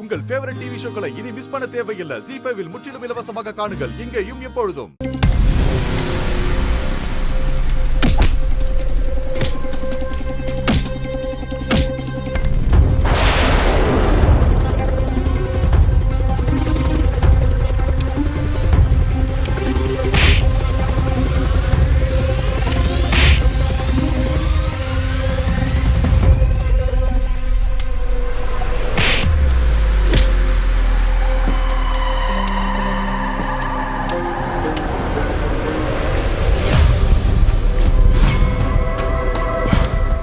உங்கள் favourite TV ஷோக்களை இனி miss பண்ண தேவையில்லை. ZEE5 இல் முற்றிலும் இலவசமாக காணுங்கள், இங்கேயும் எப்பொழுதும்.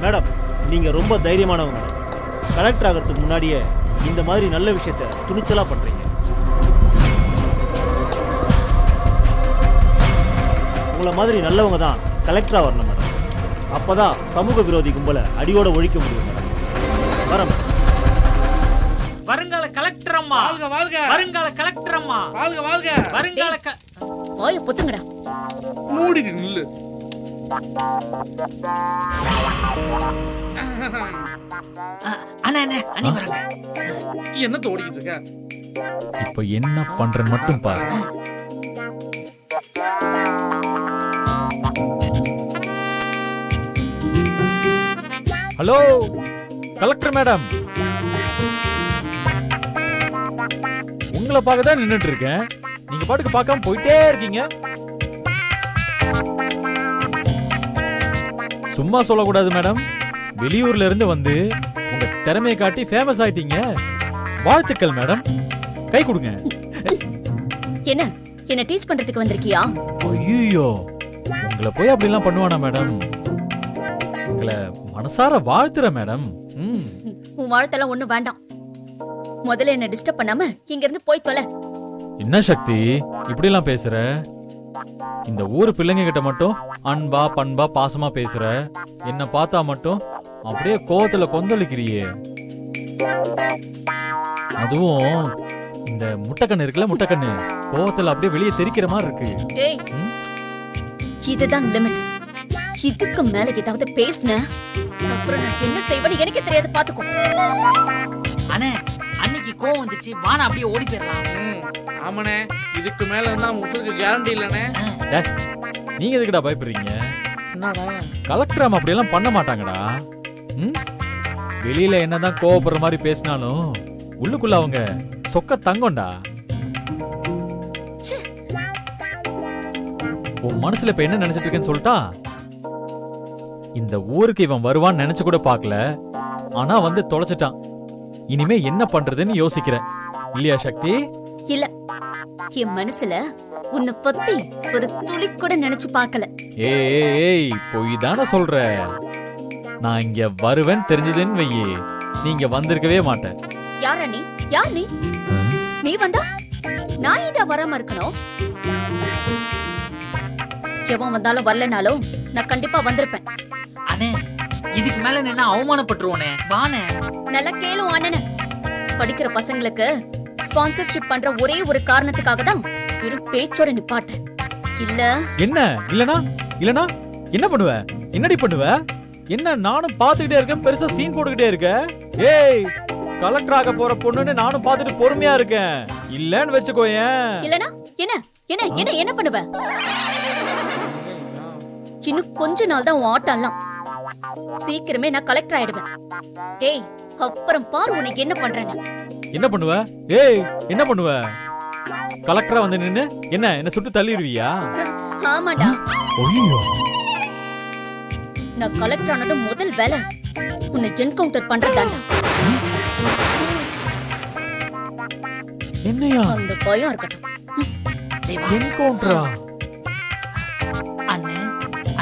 மேடம், நீங்க ரொம்ப தைரியமானவங்க. கலெக்டர் ஆகிறதுக்கு முன்னாடியே இந்த மாதிரி நல்ல விஷயத்தை துணிச்சலா பண்றீங்க. உங்களை மாதிரி நல்லவங்க தான் கலெக்டரா வரணும் மேடம். அப்பதான் சமூக விரோதி கும்பலை அடியோட ஒழிக்க முடியும் மேடம். வரம் வருங்கால கலெக்டர் அம்மா, வாழ்க வாழ்க. வருங்கால கலெக்டர் அம்மா, வாழ்க வாழ்க. வருங்கால ஓய புத்துங்கடா. மூடிட்டு நில்லு. அண்ணா அண்ணி வரங்க. என்ன தோடிக்கிட்டு இருக்க? இப்போ என்ன பண்றேன்னு மட்டும் பாரு. ஹலோ கலெக்டர் மேடம், உங்களை பார்க்க தான் நின்னுட்டு இருக்கேன். நீங்க பாட்டுக்கு பார்க்காம போயிட்டே இருக்கீங்க. சும்மா சொல்லக்கூடாது மேடம். வெளியூர்ல இருந்து வந்து உங்க திறமையை காட்டி ஃபேமஸ் ஆயிட்டீங்க. வாழ்த்துக்கள் மேடம். கை கொடுங்க. என்ன டீஸ் பண்றதுக்கு வந்திருக்கியா? ஐயோ, உங்களை போய் அப்படிலாம் பண்ணுவானா மேடம்? உங்களை மனசார வாழ்த்துற மேடம். உன் வாழ்த்தெல்லாம் ஒண்ணும் வேண்டாம். முதல்ல என்ன டிஸ்டர்ப் பண்ணாம இங்க இருந்து போய் தொலை. என்ன சக்தி இப்படி எல்லாம் பேசுற? இந்த ஊரு பிள்ளைங்க கிட்ட மட்டும் அன்பா பண்பா பாசமா பேசுற, என்ன பார்த்தா மட்டும் அப்படியே கோவத்துல கொந்தளிக்கிறியே. அதுவும் இந்த முட்டைக்கண்ணு இருக்குல்ல, முட்டைக்கண்ணு கோவத்துல அப்படியே வெளியே தெரிக்கிற மாதிரி இருக்கு. டேய், இதுதான் லிமிட். இதுக்கு மேல ஏதாவது பேசுன அப்புறம் நான் என்ன செய்வேன்னு எனக்கே தெரியாது, பாத்துக்கோ. அண்ணே, அன்னைக்கு கோவம் வந்துச்சு, வானா அப்படியே ஓடி போயிடலாம். ஆமாண்ணே, இதுக்கு மேல இருந்தா உசுருக்கு கேரண்டி இல்லண்ணே. நீங்க எதுக்குடா பயப்படுறீங்க? என்னடா கலெக்டர் அம்மா அப்படி எல்லாம் பண்ண மாட்டாங்கடா. வெளியில என்னதான் கோவப்படுற மாதிரி பேசினாலும் உள்ளுக்குள்ள அவங்க சொக்க தங்கம்டா. உன் மனசுல இப்ப என்ன நினைச்சிட்டு இருக்கேன்னு சொல்லிட்டா? இந்த ஊருக்கு இவன் வருவான்னு நினைச்சு கூட பாக்கல, ஆனா வந்து தொலைச்சிட்டான். இனிமே என்ன பண்றதுன்னு யோசிக்கிறேன். இல்லையா சக்தி? இல்ல, என் மனசுல உன்னை பத்தி ஒரு துளி கூட நினைச்சு பார்க்கல. ஏய், போய் தானே சொல்ற. நான் இங்க வருவேன் தெரிஞ்சதுன்னு வையே, நீங்க வந்திருக்கவே மாட்டேன். யாரா நீ? யார் நீ? நீ வந்தா நான் ஏன்டா வராம இருக்கணும்? எவன் வந்தாலும் வரலனாலும் நான் கண்டிப்பா வந்திருப்பேன். அண்ணே, இதுக்கு மேல நின்னா அவமானப்பட்டுருவோனே. வானே, நல்லா கேளும் அண்ணன. படிக்கிற பசங்களுக்கு ஸ்பான்சர்ஷிப் பண்ற ஒரே ஒரு காரணத்துக்காக தான் வெறும் பேச்சோட நிப்பாட்டேன். இல்ல என்ன இல்லனா இல்லனா என்ன பண்ணுவ? என்னடி பண்ணுவ? என்ன நானும் பாத்துக்கிட்டே இருக்கேன், பெருசா சீன் போட்டுக்கிட்டே இருக்க. ஏய், கலெக்டர் ஆக போற பொண்ணுன்னு நானும் பாத்துட்டு பொறுமையா இருக்கேன். இல்லன்னு வெச்சுக்கோயேன். இல்லனா என்ன என்ன என்ன என்ன பண்ணுவ? இன்னும் கொஞ்ச நாள் தான் உன் ஆட்டம்லாம். சீக்கிரமே நான் கலெக்டர் ஆயிடுவேன். ஏய், அப்புறம் பாரு உனக்கு என்ன பண்றேன்னு. என்ன பண்ணுவ? ஏய், என்ன பண்ணுவ? கலெக்டரா வந்து நின்னு என்ன சுட்டு தள்ளிடுவியா? ஆமாடா, ஐயோ, நான் கலெக்டர் ஆனது முதல் வேலை உன்னை என்கவுண்டர் பண்றதாண்டா. என்னையா? அந்த பயம் இருக்கட்டும். என்கவுண்டரா? அண்ணே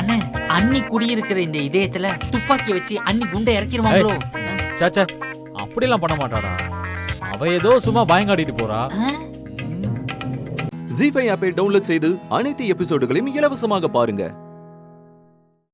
அண்ணே, அண்ணி குடியிருக்கிற இந்த இதயத்துல துப்பாக்கி வச்சு அண்ணி குண்டை இறக்கிடுவாங்களோ? சாச்சா, அப்படிலாம் பண்ண மாட்டாடா. அவ ஏதோ சும்மா பயங்காட்டிட்டு போறா. ZEE5 ஆப்பை டவுன்லோட் செய்து அனைத்து எபிசோடுகளையும் இலவசமாக பாருங்க.